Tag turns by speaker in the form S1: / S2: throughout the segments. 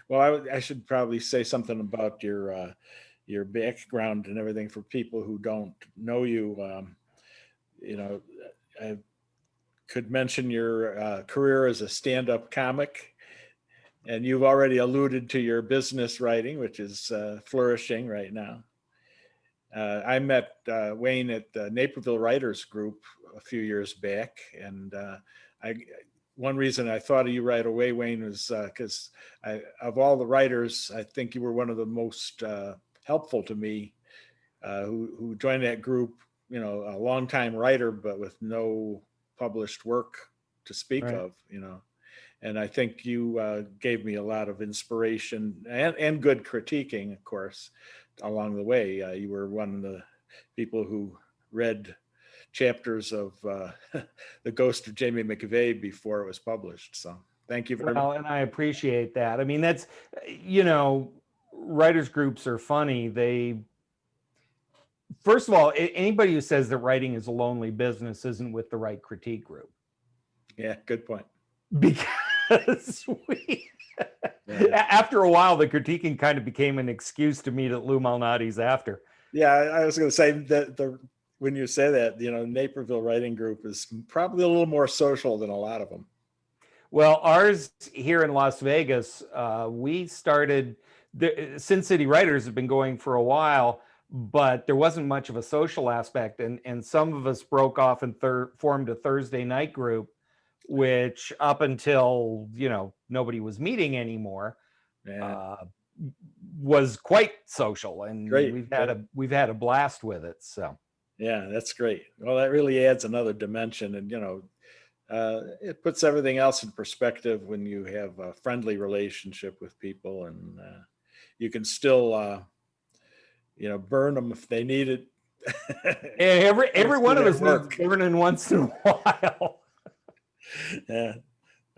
S1: Well, I should probably say something about your background and everything for people who don't know you. You know, I could mention your career as a stand-up comic, and you've already alluded to your business writing, which is flourishing right now. I met Wayne at the Naperville Writers Group a few years back, and I one reason I thought of you right away, Wayne, was because of all the writers, I think you were one of the most helpful to me who joined that group. You know, a longtime writer, but with no published work to speak
S2: Right.
S1: of. You know, and I think you gave me a lot of inspiration and good critiquing, of course, along the way. You were one of the people who read chapters of The Ghost of Jamie McVeigh before it was published. So thank you very much.
S2: Well, and I appreciate that. I mean, that's, you know, writers groups are funny. They, first of all, anybody who says that writing is a lonely business isn't with the right critique group.
S1: Yeah, good point.
S2: Because after a while, the critiquing kind of became an excuse to meet at Lou Malnati's after.
S1: Yeah, I was going to say that when you say that, you know, Naperville Writing Group is probably a little more social than a lot of them.
S2: Well, ours here in Las Vegas, we started, Sin City Writers have been going for a while, but there wasn't much of a social aspect. And some of us broke off and formed a Thursday night group, which up until, you know, nobody was meeting anymore, was quite social. And
S1: Great.
S2: we've had a blast with it. So.
S1: Yeah, that's great. Well, that really adds another dimension, and you know, it puts everything else in perspective when you have a friendly relationship with people, and you can still, you know, burn them if they need it.
S2: Every one of us needs burning once in a while.
S1: Yeah.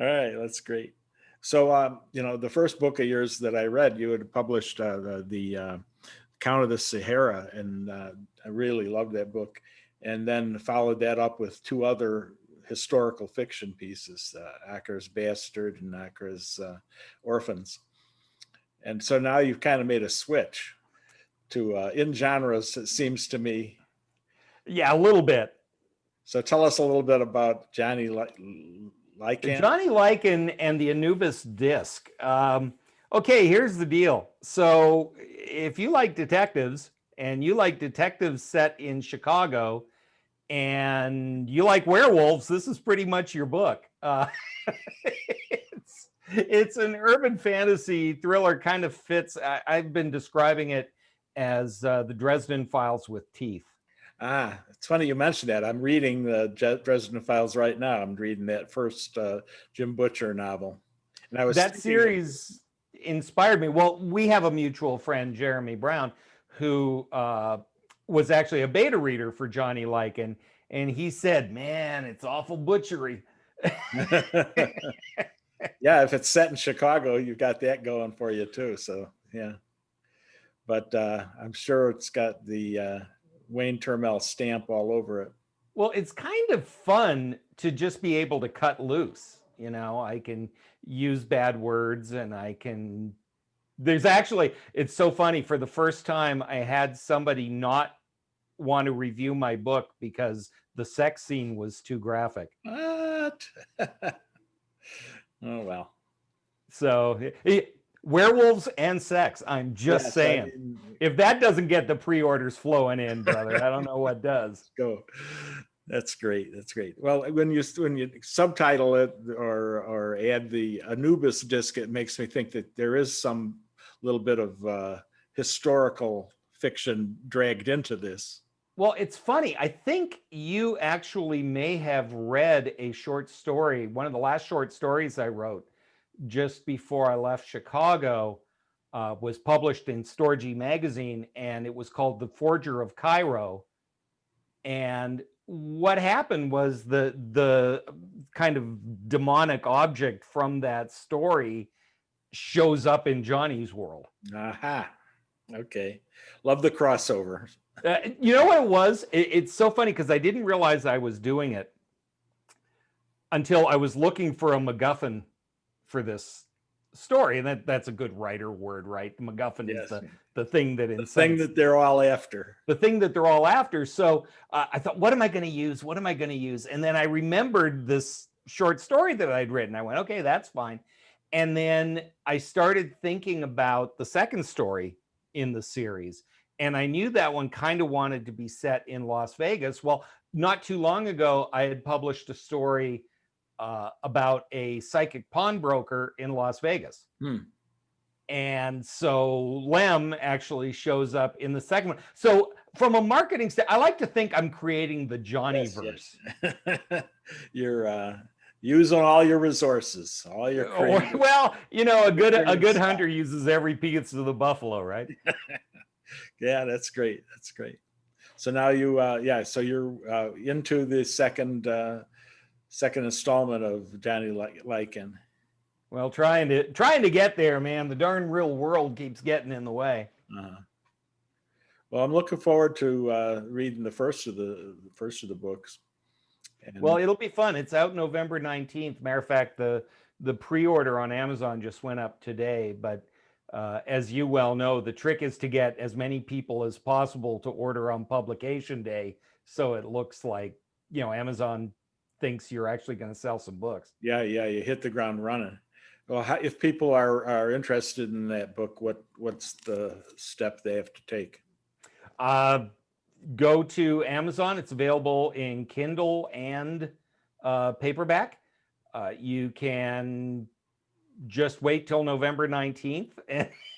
S1: All right, that's great. So, you know, the first book of yours that I read, you had published the Count of the Sahara, and I really loved that book. And then followed that up with two other historical fiction pieces, Acker's Bastard and Acker's Orphans. And so now you've kind of made a switch to in genres, it seems to me.
S2: Yeah, a little bit.
S1: So tell us a little bit about Johnny Lycan.
S2: Johnny Lycan and the Anubis Disc. Okay, here's the deal. So if you like detectives and you like detectives set in Chicago and you like werewolves, this is pretty much your book. It's an urban fantasy thriller, kind of fits. I've been describing it as the Dresden Files with teeth.
S1: Ah, it's funny you mentioned that. I'm reading the Dresden Files right now. I'm reading that first Jim Butcher novel. And I was
S2: that series inspired me. Well, we have a mutual friend, Jeremy Brown, who was actually a beta reader for Johnny Lycan, and he said, "Man, it's awful butchery."
S1: Yeah, if it's set in Chicago, you've got that going for you too. So yeah, but I'm sure it's got the WayneTurmel stamp all over it.
S2: Well, it's kind of fun to just be able to cut loose. You know, I can use bad words, and I can. There's actually, it's so funny. For the first time, I had somebody not want to review my book because the sex scene was too graphic.
S1: What? Oh, well.
S2: So werewolves and sex, I'm just saying. If that doesn't get the pre-orders flowing in, brother, I don't know what does.
S1: Go. That's great. That's great. Well, when you subtitle it or add the Anubis disc, it makes me think that there is some little bit of historical fiction dragged into this.
S2: Well, it's funny. I think you actually may have read a short story, one of the last short stories I wrote just before I left Chicago, was published in Storgy magazine, and it was called The Forger of Cairo. And what happened was the kind of demonic object from that story shows up in Johnny's world.
S1: Aha. Okay. Love the crossover.
S2: You know what it was? It's so funny because I didn't realize I was doing it until I was looking for a MacGuffin for this story, and that's a good writer word, right? The MacGuffin is
S1: Yes.
S2: the thing that
S1: The thing
S2: incites
S1: that they're all after.
S2: the thing that they're all after. So I thought, what am I going to use? What am I going to use? And then I remembered this short story that I'd written. I went, okay, that's fine. And then I started thinking about the second story in the series. And I knew that one kind of wanted to be set in Las Vegas. Well, not too long ago, I had published a story about a psychic pawnbroker in Las Vegas. And so Lem actually shows up in the second one. So from a marketing I like to think I'm creating the Johnny verse.
S1: Yes. You're using all your resources, all your creative.
S2: Well, a good
S1: stuff.
S2: hunter uses every piece of the buffalo, right?
S1: Yeah, that's great. That's great. So now so you're into the second installment of Johnny Lycan.
S2: Well, trying to get there, man. The darn real world keeps getting in the way.
S1: Well, I'm looking forward to reading the first of the books. And
S2: well, it'll be fun. It's out November 19th. Matter of fact, the pre-order on Amazon just went up today. But as you well know, the trick is to get as many people as possible to order on publication day, so it looks like Amazon thinks you're actually going to sell some books.
S1: Yeah, you hit the ground running. Well, if people are interested in that book, what's the step they have to take?
S2: Go to Amazon. It's available in Kindle and paperback. You can just wait till November 19th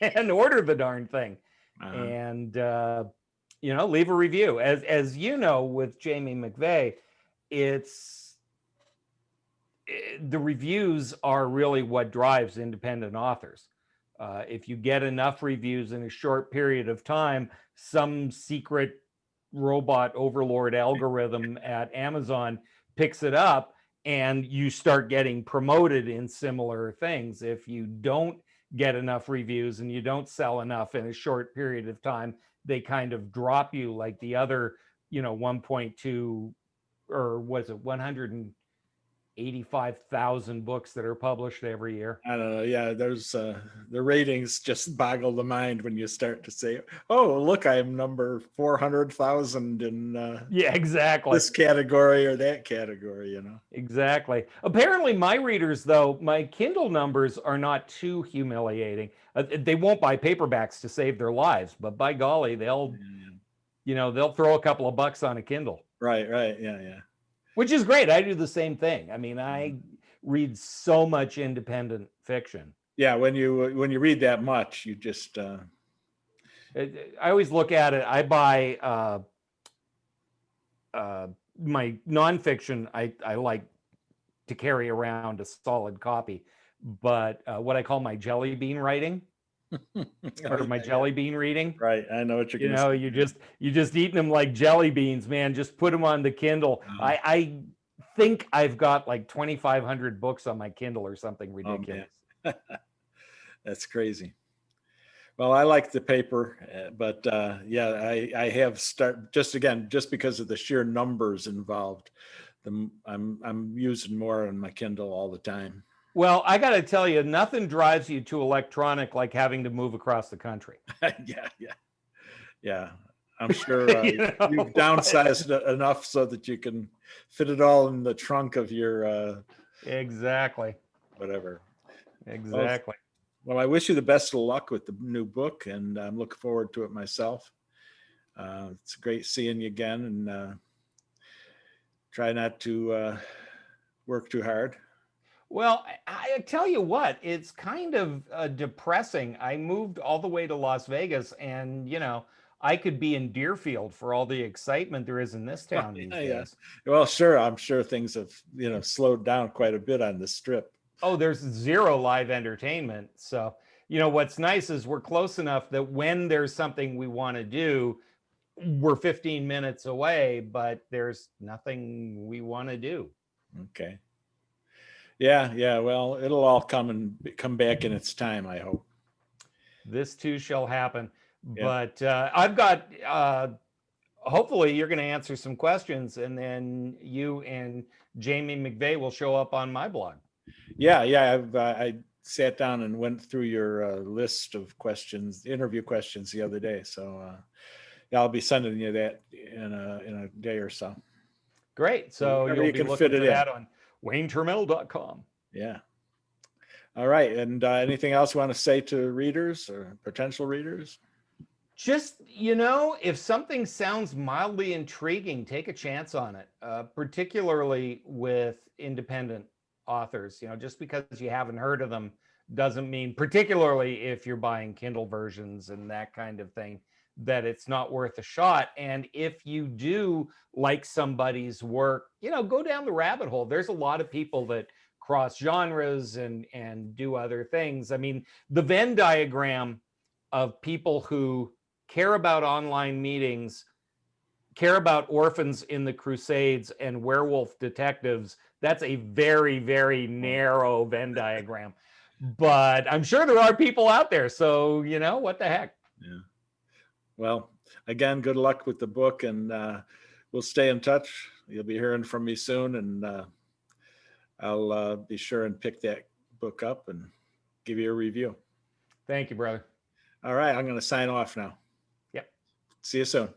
S2: and order the darn thing. And leave a review. As you know, with Jamie McVeigh, the reviews are really what drives independent authors. If you get enough reviews in a short period of time, some secret robot overlord algorithm at Amazon picks it up and you start getting promoted in similar things. If you don't get enough reviews and you don't sell enough in a short period of time, they kind of drop you, like the other 1.2, or was it 185,000 books that are published every year.
S1: I don't know. Yeah, there's the ratings just boggle the mind when you start to say, "Oh, look, I'm number 400,000 in
S2: yeah, exactly,
S1: this category or that category."
S2: Exactly. Apparently, my readers, though, my Kindle numbers are not too humiliating. They won't buy paperbacks to save their lives, but by golly, they'll throw a couple of bucks on a Kindle.
S1: Right. Yeah.
S2: Which is great. I do the same thing. I mean, I read so much independent fiction.
S1: Yeah, when you read that much, you just
S2: I always look at it. I buy my nonfiction. I like to carry around a solid copy, but what I call my jelly bean writing, or my jelly bean reading.
S1: Right. I know what you're going to say.
S2: You just eating them like jelly beans, man. Just put them on the Kindle. I think I've got like 2,500 books on my Kindle or something ridiculous.
S1: Oh, that's crazy. Well, I like the paper, but I have just because of the sheer numbers involved. I'm using more on my Kindle all the time.
S2: Well, I got to tell you, nothing drives you to electronic like having to move across the country.
S1: Yeah. I'm sure you've downsized it enough so that you can fit it all in the trunk of your
S2: exactly.
S1: Whatever.
S2: Exactly.
S1: Well, I wish you the best of luck with the new book, and I'm looking forward to it myself. It's great seeing you again, and try not to work too hard.
S2: Well, I tell you what, it's kind of depressing. I moved all the way to Las Vegas, and I could be in Deerfield for all the excitement there is in this town these days.
S1: Well, sure, I'm sure things have slowed down quite a bit on the Strip.
S2: Oh, there's zero live entertainment. So what's nice is we're close enough that when there's something we want to do, we're 15 minutes away, but there's nothing we want to do.
S1: Okay. Yeah. Well, it'll all come back in its time, I hope.
S2: This too shall happen. Yeah. But I've got, hopefully you're going to answer some questions, and then you and Jamie McVeigh will show up on my blog.
S1: Yeah. I sat down and went through your list of questions, interview questions the other day. So yeah, I'll be sending you that in a day or so.
S2: Great. So
S1: Whenever
S2: you'll
S1: you
S2: be
S1: can
S2: looking
S1: fit it
S2: for
S1: in.
S2: that on WayneTurmel.com.
S1: Yeah. All right. And anything else you want to say to readers or potential readers?
S2: Just, you know, if something sounds mildly intriguing, take a chance on it, particularly with independent authors. You know, just because you haven't heard of them doesn't mean, particularly if you're buying Kindle versions and that kind of thing, that it's not worth a shot. And if you do like somebody's work, you know, go down the rabbit hole. There's a lot of people that cross genres and do other things. I mean, the Venn diagram of people who care about online meetings, care about orphans in the Crusades and werewolf detectives, that's a very, very narrow Venn diagram. But I'm sure there are people out there. So, you know, what the heck?
S1: Yeah. Well, again, good luck with the book, and we'll stay in touch. You'll be hearing from me soon, and I'll be sure and pick that book up and give you a review.
S2: Thank you, brother.
S1: All right. I'm going to sign off now.
S2: Yep.
S1: See you soon.